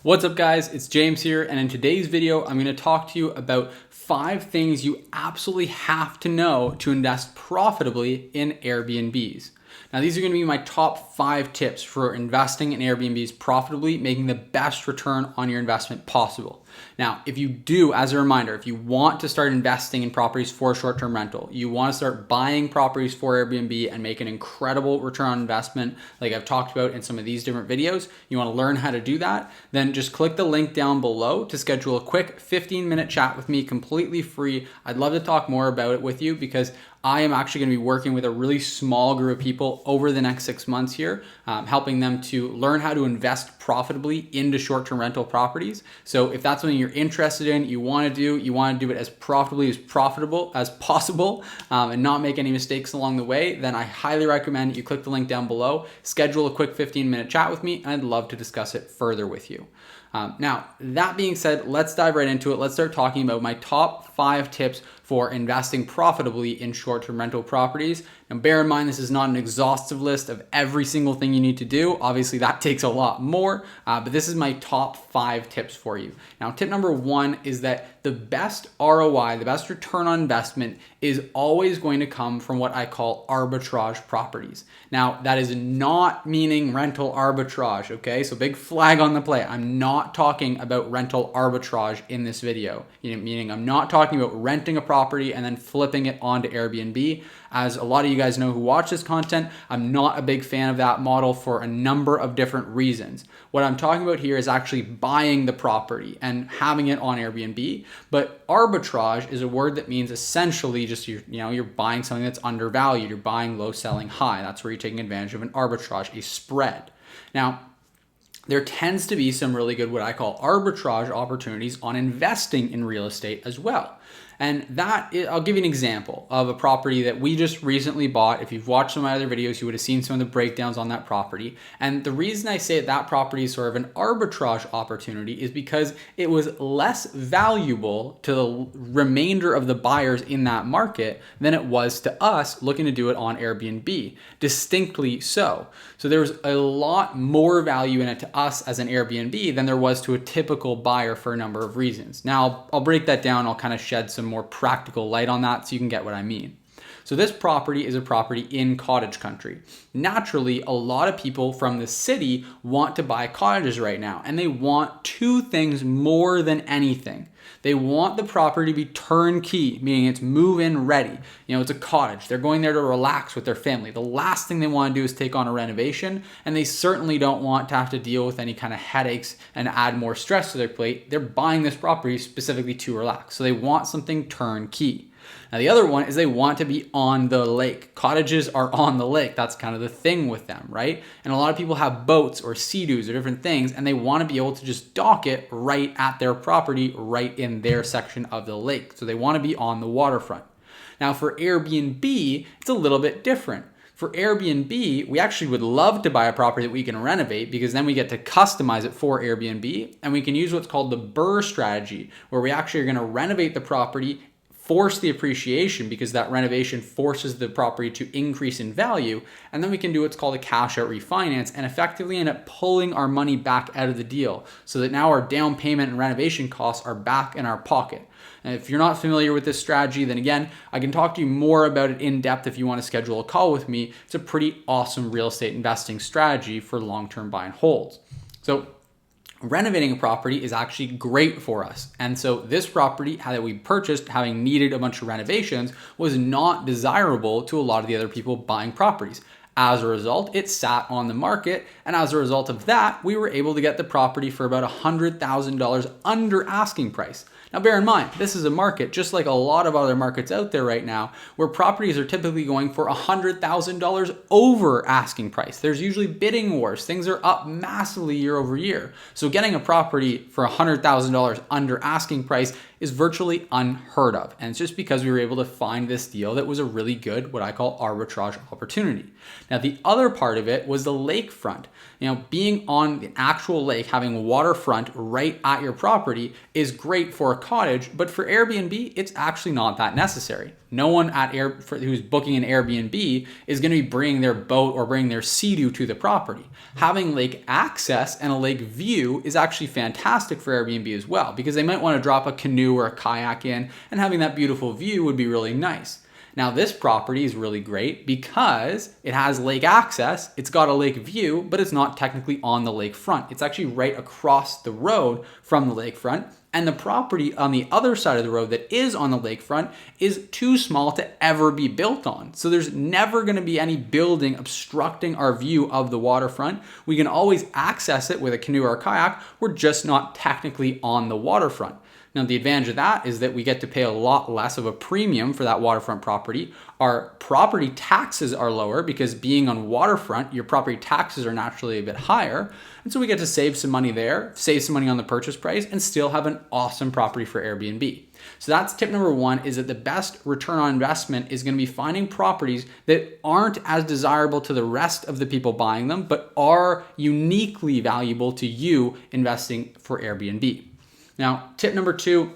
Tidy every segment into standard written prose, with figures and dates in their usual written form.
What's up guys, it's James here, and in today's video, I'm gonna talk to you about 5 things you absolutely have to know to invest profitably in Airbnbs. Now these are gonna be my top 5 tips for investing in Airbnbs profitably, making the best return on your investment possible. Now, if you do, as a reminder, if you want to start investing in properties for short-term rental, you want to start buying properties for Airbnb and make an incredible return on investment, like I've talked about in some of these different videos, you want to learn how to do that, then just click the link down below to schedule a quick 15-minute chat with me completely free. I'd love to talk more about it with you because I am actually going to be working with a really small group of people over the next 6 months here, helping them to learn how to invest profitably into short-term rental properties. So if that's something you're interested in, you want to do it as profitably as possible, and not make any mistakes along the way, then I highly recommend you click the link down below, schedule a quick 15-minute chat with me, and I'd love to discuss it further with you. Now, that being said, let's dive right into it. Let's start talking about my top 5 tips for investing profitably in short-term rental properties. Now, bear in mind, this is not an exhaustive list of every single thing you need to do. Obviously, that takes a lot more, but this is my top 5 tips for you. Now, tip number 1 is that the best ROI, the best return on investment is always going to come from what I call arbitrage properties. Now, that is not meaning rental arbitrage, okay? So big flag on the play. I'm not talking about rental arbitrage in this video, meaning I'm not talking about renting a property and then flipping it onto Airbnb. As a lot of you guys know who watch this content, I'm not a big fan of that model for a number of different reasons. What I'm talking about here is actually buying the property and having it on Airbnb. But arbitrage is a word that means essentially just you're buying something that's undervalued. You're buying low, selling high. That's where you're taking advantage of an arbitrage, a spread. Now, there tends to be some really good, what I call arbitrage opportunities on investing in real estate as well. And I'll give you an example of a property that we just recently bought. If you've watched some of my other videos, you would have seen some of the breakdowns on that property. And the reason I say that property is sort of an arbitrage opportunity is because it was less valuable to the remainder of the buyers in that market than it was to us looking to do it on Airbnb. Distinctly so. So there was a lot more value in it to us as an Airbnb than there was to a typical buyer for a number of reasons. Now, I'll break that down. I'll kind of shed some more practical light on that so you can get what I mean. So this property is a property in cottage country. Naturally, a lot of people from the city want to buy cottages right now, and they want 2 things more than anything. They want the property to be turnkey, meaning it's move-in ready. It's a cottage. They're going there to relax with their family. The last thing they want to do is take on a renovation, and they certainly don't want to have to deal with any kind of headaches and add more stress to their plate. They're buying this property specifically to relax. So they want something turnkey. Now, the other one is they want to be on the lake. Cottages are on the lake. That's kind of the thing with them, right? And a lot of people have boats or sea-doos or different things, and they want to be able to just dock it right at their property, right in their section of the lake. So they want to be on the waterfront. Now, for Airbnb, it's a little bit different. For Airbnb, we actually would love to buy a property that we can renovate because then we get to customize it for Airbnb, and we can use what's called the BRRRR strategy, where we actually are going to renovate the property, force the appreciation because that renovation forces the property to increase in value, and then we can do what's called a cash out refinance and effectively end up pulling our money back out of the deal so that now our down payment and renovation costs are back in our pocket. And if you're not familiar with this strategy, then again, I can talk to you more about it in depth if you want to schedule a call with me. It's a pretty awesome real estate investing strategy for long-term buy and holds. So renovating a property is actually great for us. And so this property that we purchased, having needed a bunch of renovations, was not desirable to a lot of the other people buying properties. As a result, it sat on the market, and as a result of that, we were able to get the property for about $100,000 under asking price. Now, bear in mind, this is a market, just like a lot of other markets out there right now, where properties are typically going for $100,000 over asking price. There's usually bidding wars. Things are up massively year over year. So getting a property for $100,000 under asking price is virtually unheard of. And it's just because we were able to find this deal that was a really good, what I call arbitrage opportunity. Now, the other part of it was the lakefront. Being on the actual lake, having waterfront right at your property is great for a cottage, but for Airbnb, it's actually not that necessary. No one who's booking an Airbnb is going to be bringing their boat or bringing their Sea-Doo to the property. Having lake access and a lake view is actually fantastic for Airbnb as well, because they might want to drop a canoe or a kayak in, and having that beautiful view would be really nice. Now, this property is really great because it has lake access, it's got a lake view, but it's not technically on the lakefront. It's actually right across the road from the lakefront, and the property on the other side of the road that is on the lakefront is too small to ever be built on. So there's never going to be any building obstructing our view of the waterfront. We can always access it with a canoe or a kayak. We're just not technically on the waterfront. Now, the advantage of that is that we get to pay a lot less of a premium for that waterfront property. Our property taxes are lower because being on waterfront, your property taxes are naturally a bit higher. And so we get to save some money there, save some money on the purchase price, and still have an awesome property for Airbnb. So that's tip number one, is that the best return on investment is going to be finding properties that aren't as desirable to the rest of the people buying them, but are uniquely valuable to you investing for Airbnb. Now, tip number two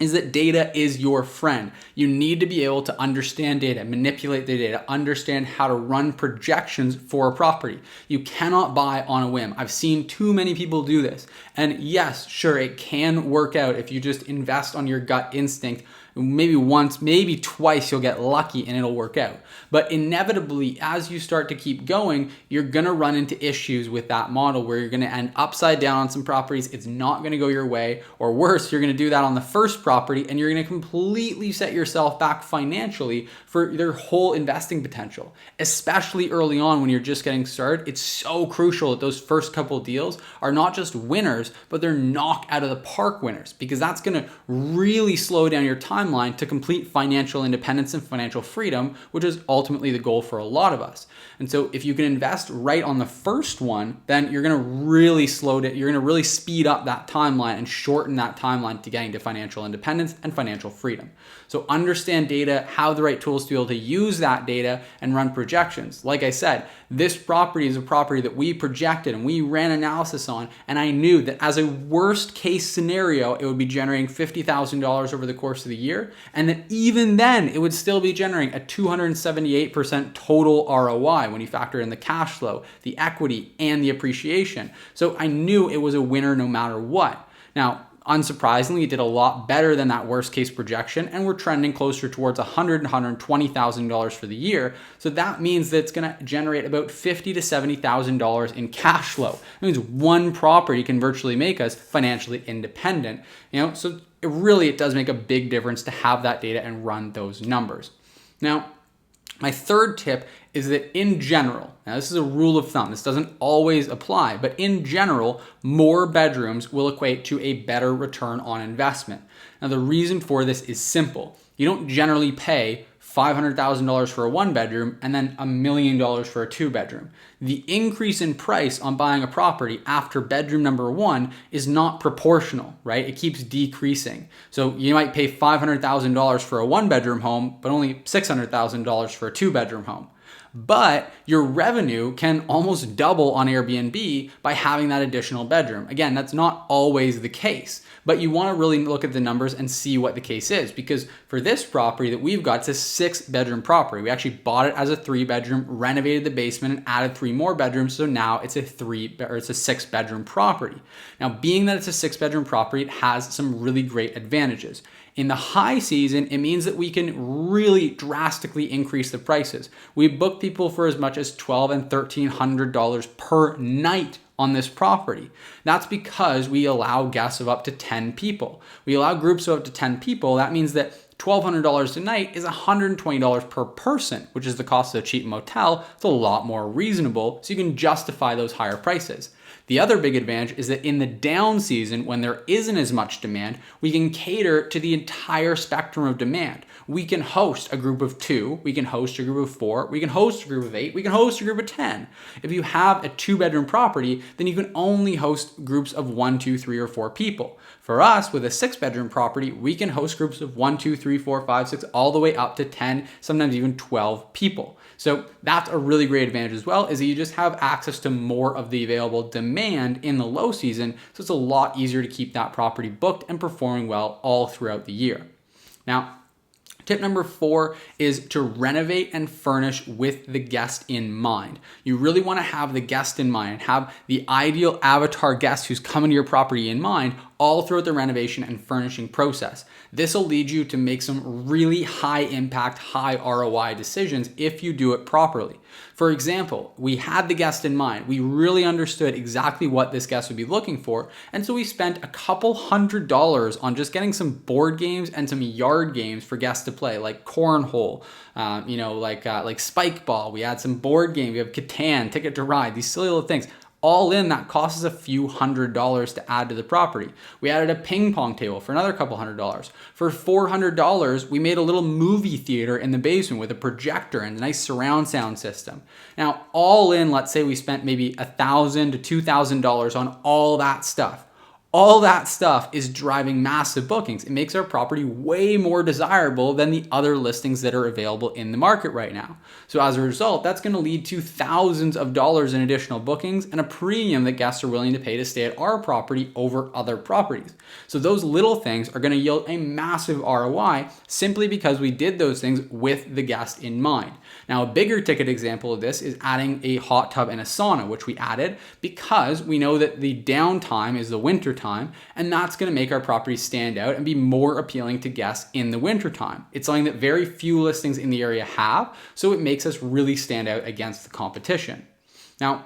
is that data is your friend. You need to be able to understand data, manipulate the data, understand how to run projections for a property. You cannot buy on a whim. I've seen too many people do this. And yes, sure, it can work out if you just invest on your gut instinct. Maybe once, maybe twice you'll get lucky and it'll work out. But inevitably, as you start to keep going, you're gonna run into issues with that model where you're gonna end upside down on some properties. It's not gonna go your way, or worse, you're gonna do that on the first property and you're gonna completely set yourself back financially for their whole investing potential. Especially early on when you're just getting started, it's so crucial that those first couple of deals are not just winners, but they're knock out of the park winners, because that's gonna really slow down your timeline to complete financial independence and financial freedom, which is ultimately the goal for a lot of us. And so if you can invest right on the first one, then you're going to really you're going to really speed up that timeline and shorten that timeline to getting to financial independence and financial freedom. So understand data, have the right tools to be able to use that data and run projections. Like I said, this property is a property that we projected and we ran analysis on, and I knew that as a worst case scenario, it would be generating $50,000 over the course of the year, and that even then it would still be generating a 278% total ROI when you factor in the cash flow, the equity, and the appreciation. So I knew it was a winner no matter what. Now, unsurprisingly, it did a lot better than that worst case projection, and we're trending closer towards $100,000 and $120,000 for the year. So that means that it's going to generate about $50,000 to $70,000 in cash flow. That means one property can virtually make us financially independent. So it does make a big difference to have that data and run those numbers. Now, my third tip is that in general, now this is a rule of thumb, this doesn't always apply, but in general, more bedrooms will equate to a better return on investment. Now, the reason for this is simple. You don't generally pay $500,000 for a one bedroom and then $1 million for a two bedroom. The increase in price on buying a property after bedroom number one is not proportional, right? It keeps decreasing. So you might pay $500,000 for a one bedroom home, but only $600,000 for a two bedroom home. But your revenue can almost double on Airbnb by having that additional bedroom. Again, that's not always the case, but you want to really look at the numbers and see what the case is, because for this property that we've got, it's a 6-bedroom property. We actually bought it as a 3-bedroom, renovated the basement and added 3 more bedrooms. So now it's a 6-bedroom property. Now, being that it's a 6-bedroom property, it has some really great advantages. In the high season, it means that we can really drastically increase the prices. We book people for as much as $1,200 and $1,300 per night on this property. That's because we allow guests of up to 10 people. We allow groups of up to 10 people. That means that $1,200 a night is $120 per person, which is the cost of a cheap motel. It's a lot more reasonable, so you can justify those higher prices. The other big advantage is that in the down season, when there isn't as much demand, we can cater to the entire spectrum of demand. We can host a group of 2, we can host a group of 4, we can host a group of 8, we can host a group of 10. If you have a 2-bedroom property, then you can only host groups of 1, 2, 3, or 4 people. For us, with a 6-bedroom property, we can host groups of 1, 2, 3, 4, 5, 6, all the way up to 10, sometimes even 12 people. So that's a really great advantage as well, is that you just have access to more of the available demand in the low season. So it's a lot easier to keep that property booked and performing well all throughout the year. Now, tip number 4 is to renovate and furnish with the guest in mind. You really want to have the guest in mind, have the ideal avatar guest who's coming to your property in mind all throughout the renovation and furnishing process. This will lead you to make some really high impact, high ROI decisions if you do it properly. For example, we had the guest in mind. We really understood exactly what this guest would be looking for. And so we spent a couple $100s on just getting some board games and some yard games for guests to play, like cornhole, like spike ball. We had some board game. We have Catan, Ticket to Ride, these silly little things. All in, that costs us a few $100s to add to the property. We added a ping pong table for another couple $100s. For $400, we made a little movie theater in the basement with a projector and a nice surround sound system. Now, all in, let's say we spent maybe $1,000 to $2,000 on all that stuff. All that stuff is driving massive bookings. It makes our property way more desirable than the other listings that are available in the market right now. So as a result, that's going to lead to thousands of dollars in additional bookings and a premium that guests are willing to pay to stay at our property over other properties. So those little things are going to yield a massive ROI simply because we did those things with the guest in mind. Now, a bigger ticket example of this is adding a hot tub and a sauna, which we added because we know that the downtime is the winter time, and that's going to make our property stand out and be more appealing to guests in the winter time. It's something that very few listings in the area have, so it makes us really stand out against the competition. Now,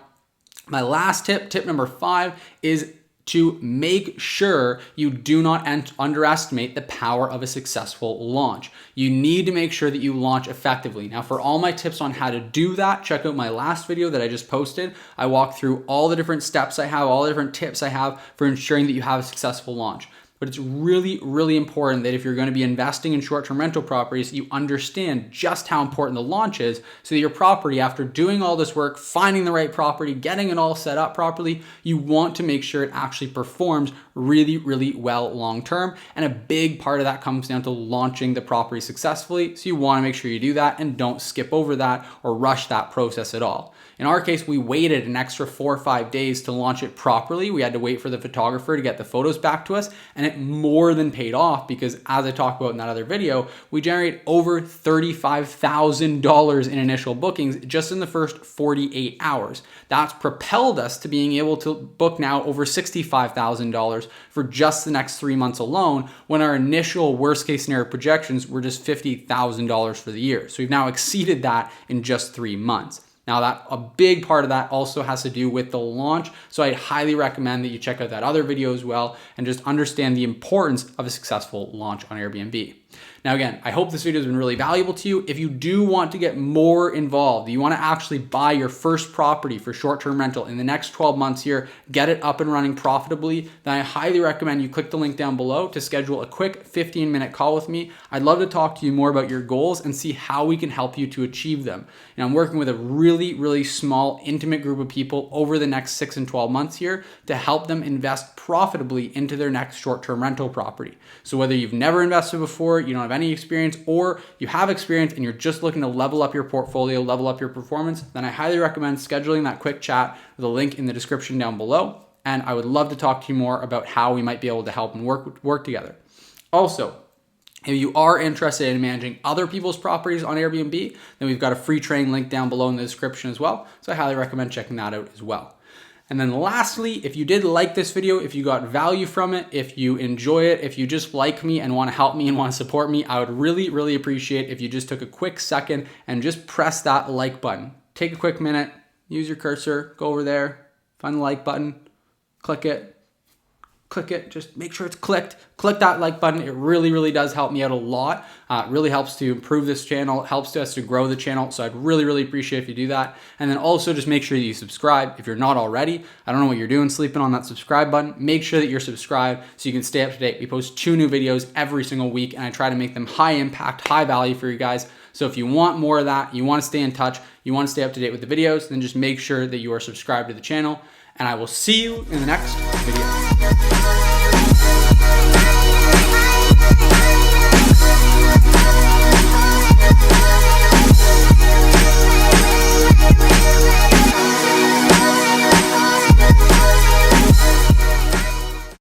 my last tip number 5, is to make sure you do not underestimate the power of a successful launch. You need to make sure that you launch effectively. Now, for all my tips on how to do that, check out my last video that I just posted. I walk through all the different steps I have, all the different tips I have for ensuring that you have a successful launch. But it's really, really important that if you're going to be investing in short-term rental properties, you understand just how important the launch is so that your property, after doing all this work, finding the right property, getting it all set up properly, you want to make sure it actually performs really, really well long-term. And a big part of that comes down to launching the property successfully. So you want to make sure you do that and don't skip over that or rush that process at all. In our case, we waited an extra 4 or 5 days to launch it properly. We had to wait for the photographer to get the photos back to us, and it more than paid off because, as I talked about in that other video, we generated over $35,000 in initial bookings just in the first 48 hours. That's propelled us to being able to book now over $65,000 for just the next 3 months alone, when our initial worst case scenario projections were just $50,000 for the year. So we've now exceeded that in just 3 months. Now, that a big part of that also has to do with the launch. So I highly recommend that you check out that other video as well and just understand the importance of a successful launch on Airbnb. Now, again, I hope this video has been really valuable to you. If you do want to get more involved, you want to actually buy your first property for short-term rental in the next 12 months here, get it up and running profitably, then I highly recommend you click the link down below to schedule a quick 15-minute call with me. I'd love to talk to you more about your goals and see how we can help you to achieve them. And I'm working with a really, really small, intimate group of people over the next 6 and 12 months here to help them invest profitably into their next short-term rental property. So whether you've never invested before, you don't have any experience, or you have experience and you're just looking to level up your portfolio, level up your performance, then I highly recommend scheduling that quick chat with a link in the description down below. And I would love to talk to you more about how we might be able to help and work together. Also, if you are interested in managing other people's properties on Airbnb, then we've got a free training link down below in the description as well. So I highly recommend checking that out as well. And then lastly, if you did like this video, if you got value from it, if you enjoy it, if you just like me and want to help me and want to support me, I would really, really appreciate if you just took a quick second and just press that like button. Take a quick minute, use your cursor, go over there, find the like button, click it, click it. Just make sure it's clicked. Click that like button. It really, really does help me out a lot. It really helps to improve this channel. It helps us to grow the channel. So I'd really, really appreciate if you do that. And then also just make sure that you subscribe if you're not already. I don't know what you're doing sleeping on that subscribe button. Make sure that you're subscribed so you can stay up to date. We post 2 new videos every single week, and I try to make them high impact, high value for you guys. So if you want more of that, you want to stay in touch, you want to stay up to date with the videos, then just make sure that you are subscribed to the channel. And I will see you in the next video.